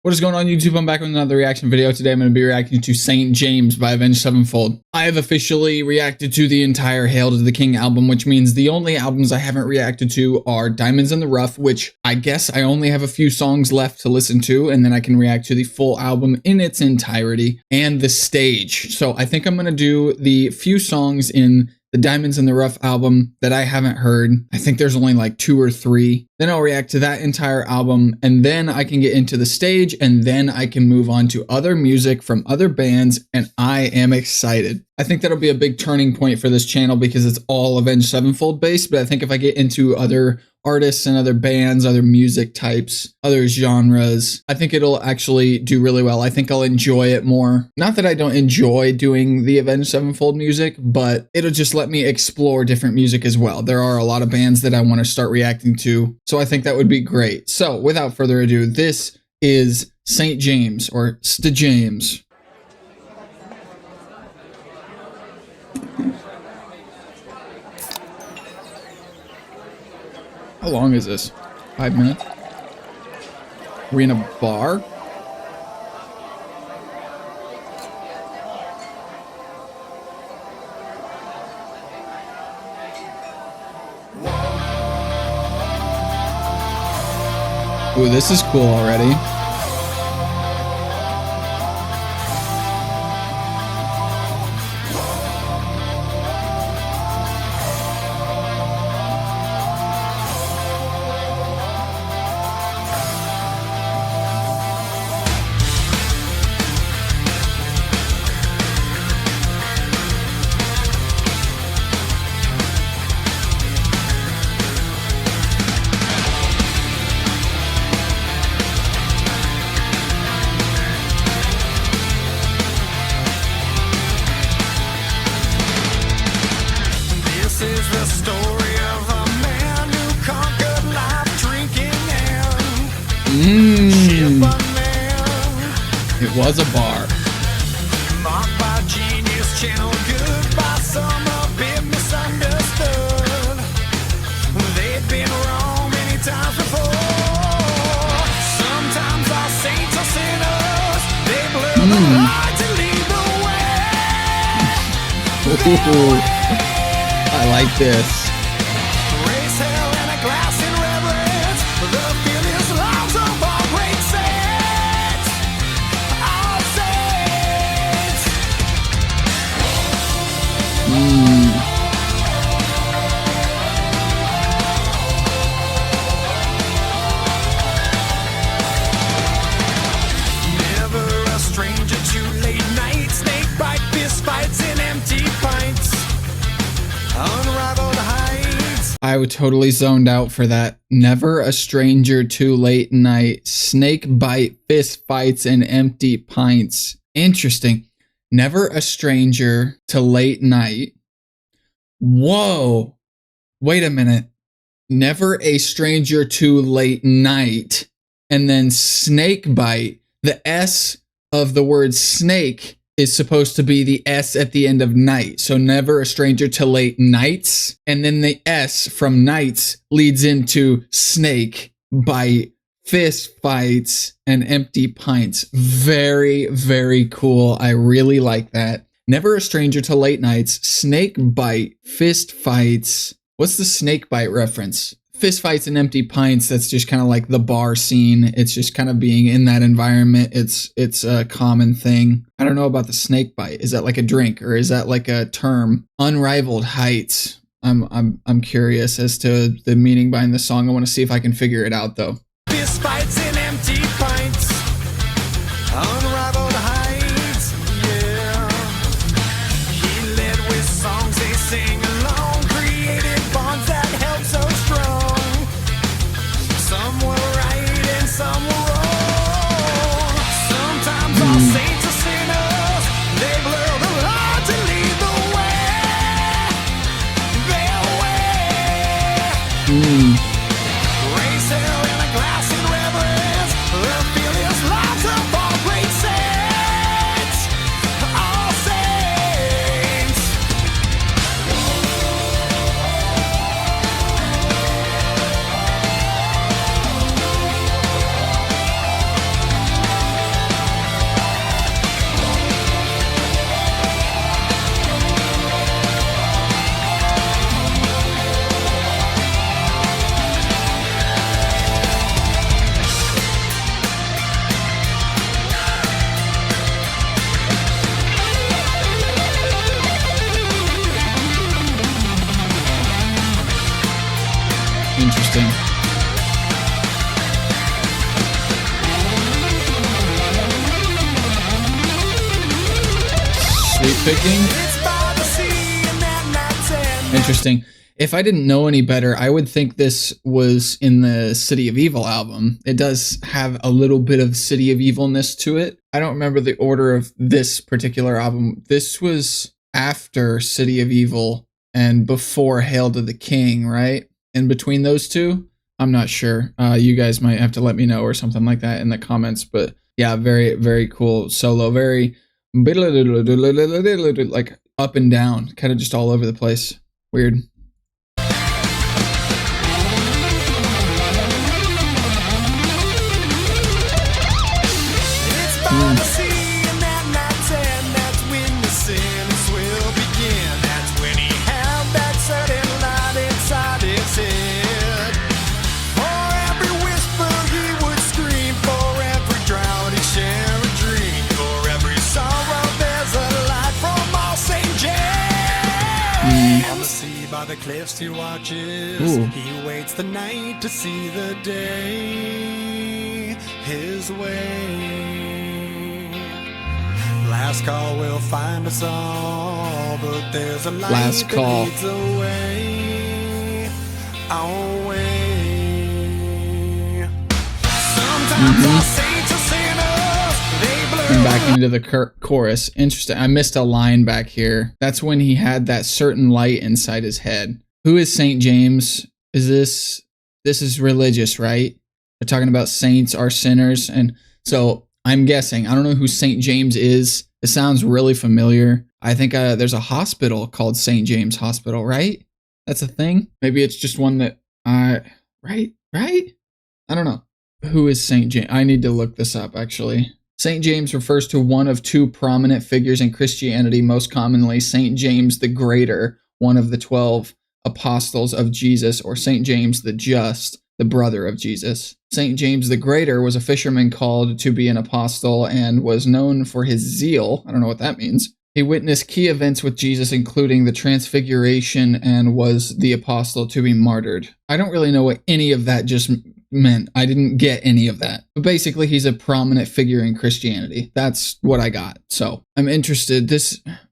What is going on, YouTube? I'm back with another reaction video. Today I'm going to be reacting to St. James by Avenged Sevenfold. I have officially reacted to the entire Hail to the King album, which means the only albums I haven't reacted to are Diamonds in the Rough, which I guess I only have a few songs left to listen to, and then I can react to the full album in its entirety, and The Stage. So I think I'm going to do the few songs in the Diamonds in the Rough album that I haven't heard. I think there's only like 2 or 3. Then I'll react to that entire album, and then I can get into The Stage, and then I can move on to other music from other bands, and I am excited. I think that'll be a big turning point for this channel because it's all Avenged Sevenfold based, but I think if I get into other artists and other bands, other music types, other genres, I think it'll actually do really well. I think I'll enjoy it more. Not that I don't enjoy doing the Avenged Sevenfold music, but it'll just let me explore different music as well. There are a lot of bands that I want to start reacting to, so I think that would be great. So without further ado, this is St. James, or St. James. How long is this? 5 minutes? Are we in a bar? Ooh, this is cool already. The story of a man who conquered life drinking and ship a man. It was a bar. Marked by genius, channel good by some, a bit misunderstood. They've been wrong many times before. Sometimes our saints are sinners. They blur the light to lead the way. I like this. Raise hell and a glass in reverence. The fearless lives of our great saints. Our saints. Never a stranger to late night snake bite, fist fights and empty pints. Unrivaled heights. I would totally zoned out for that. Never a stranger to late night, snake bite, fist fights, and empty pints. Interesting. Never a stranger to late night. Whoa. Wait a minute. Never a stranger to late night. And then snake bite. The S of the word snake is supposed to be the S at the end of night. So never a stranger to late nights. And then the S from nights leads into snake, bite, fist fights, and empty pints. Very, very cool. I really like that. Never a stranger to late nights, snake bite, fist fights. What's the snake bite reference? Fist fights and empty pints, that's just kind of like the bar scene. It's just kind of being in that environment. It's a common thing. I don't know about the snake bite. Is that like a drink or is that like a term? Unrivaled heights. I'm curious as to the meaning behind the song. I want to see if I can figure it out though. Fist fights and empty pints. Unrivaled heights. Yeah. He led with songs they sing along. Created bonds that held so strong. Some were right and some were wrong. Sometimes our saints are sinners. They blur the light to lead the way. Their way. Raise hell in a glass. Interesting. Sweet picking. Interesting. If I didn't know any better, I would think this was in the City of Evil album. It does have a little bit of City of Evilness to it. I don't remember the order of this particular album. This was after City of Evil and before Hail to the King, right? In between those two? I'm not sure. You guys might have to let me know or something like that in the comments. But yeah, very, very cool solo. Very like up and down, kind of just all over the place. Weird. The cliffs he watches. Ooh. He waits the night to see the day his way. Last call will find us all, but there's a light Last call. that leads away. Our way. Sometimes our saints are sinners. They blur. And back into the chorus. Interesting. I missed a line back here. That's when he had that certain light inside his head. Who is Saint James? This is religious, right? They're talking about saints are sinners. And so I'm guessing, I don't know who Saint James is. It sounds really familiar. I think there's a hospital called St. James Hospital, right? That's a thing. Maybe it's just one that right? I don't know. Who is St. James? I need to look this up, actually. St. James refers to one of two prominent figures in Christianity, most commonly St. James the Greater, one of the 12 apostles of Jesus, or St. James the Just, the brother of Jesus. St. James the Greater was a fisherman called to be an apostle and was known for his zeal. I don't know what that means. He witnessed key events with Jesus, including the Transfiguration, and was the apostle to be martyred. I don't really know what any of that just meant. I didn't get any of that. But basically, he's a prominent figure in Christianity. That's what I got. So I'm interested.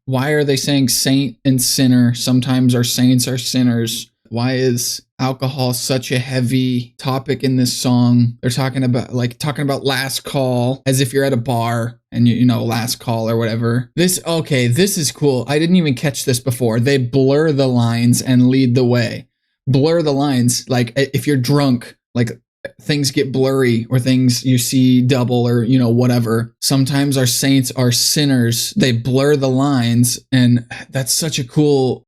Why are they saying saint and sinner? Sometimes our saints are sinners. Why is alcohol such a heavy topic in this song? They're talking about last call, as if you're at a bar and you know last call or whatever. This is cool. I didn't even catch this before. They blur the lines and lead the way. Blur the lines, like if you're drunk, like things get blurry or things you see double or whatever. Sometimes our saints are sinners. They blur the lines, and that's such a cool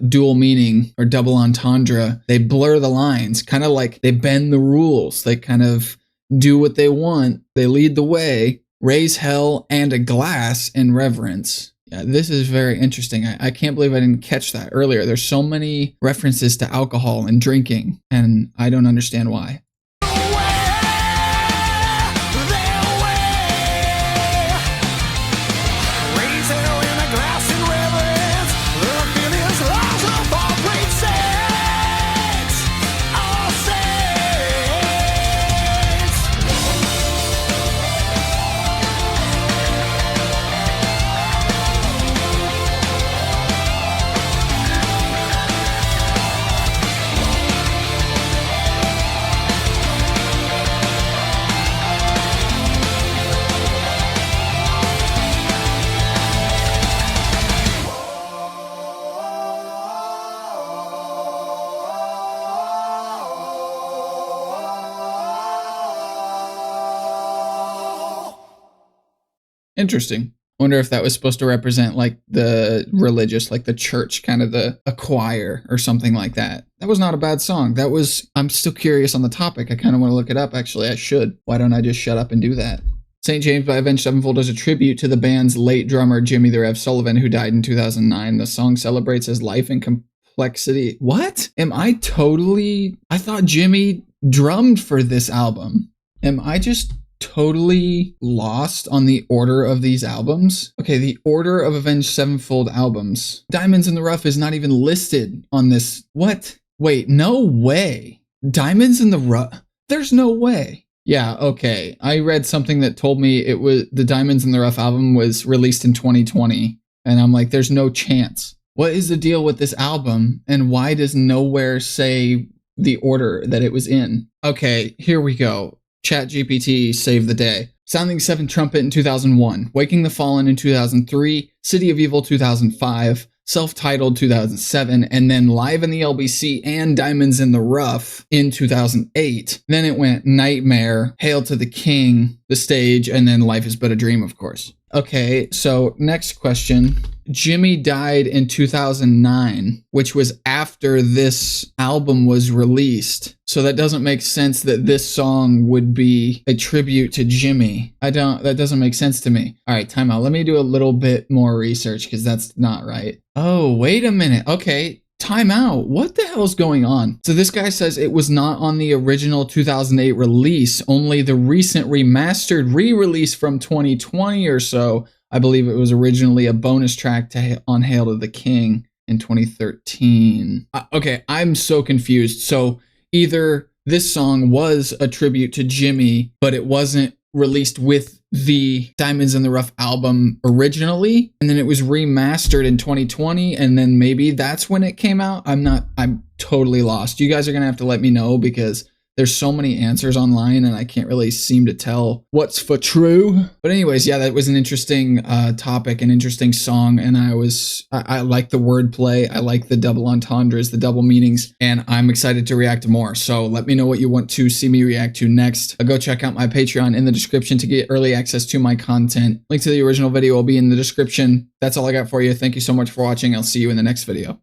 dual meaning or double entendre. They blur the lines, kind of like they bend the rules. They kind of do what they want. They lead the way, raise hell and a glass in reverence. Yeah, this is very interesting. I can't believe I didn't catch that earlier. There's so many references to alcohol and drinking, and I don't understand why. Interesting. Wonder if that was supposed to represent like the religious, like the church, kind of a choir or something like that. That was not a bad song. I'm still curious on the topic. I kind of want to look it up. Actually, I should. Why don't I just shut up and do that? St. James by Avenged Sevenfold is a tribute to the band's late drummer, Jimmy the Rev Sullivan, who died in 2009. The song celebrates his life and complexity. What? I thought Jimmy drummed for this album. Am I just totally lost on the order of these albums? Okay, the order of Avenged Sevenfold albums. Diamonds in the Rough is not even listed on this. What? Wait, no way. Diamonds in the Rough. There's no way. Yeah, okay. I read something that told me it was the Diamonds in the Rough album was released in 2020. And I'm like, there's no chance. What is the deal with this album? And why does nowhere say the order that it was in? Okay, here we go. ChatGPT saved the day. Sounding Seven Trumpet in 2001. Waking the Fallen in 2003. City of Evil 2005. Self-Titled 2007, and then Live in the LBC and Diamonds in the Rough in 2008. Then it went Nightmare, Hail to the King, The Stage, and then Life is But a Dream, of course. Okay, so next question. Jimmy died in 2009, which was after this album was released. So that doesn't make sense that this song would be a tribute to Jimmy. That doesn't make sense to me. All right, time out. Let me do a little bit more research because that's not right. Oh, wait a minute. Okay, time out. What the hell's going on? So this guy says it was not on the original 2008 release, only the recent remastered re-release from 2020 or so. I believe it was originally a bonus track on Hail to the King in 2013. Okay, I'm so confused. So either this song was a tribute to Jimmy, but it wasn't released with the Diamonds in the Rough album originally, and then it was remastered in 2020, and then maybe that's when it came out. I'm totally lost. You guys are gonna have to let me know because there's so many answers online and I can't really seem to tell what's for true. But anyways, yeah, that was an interesting topic, an interesting song. And I like the wordplay. I like the double entendres, the double meanings, and I'm excited to react to more. So let me know what you want to see me react to next. Go check out my Patreon in the description to get early access to my content. Link to the original video will be in the description. That's all I got for you. Thank you so much for watching. I'll see you in the next video.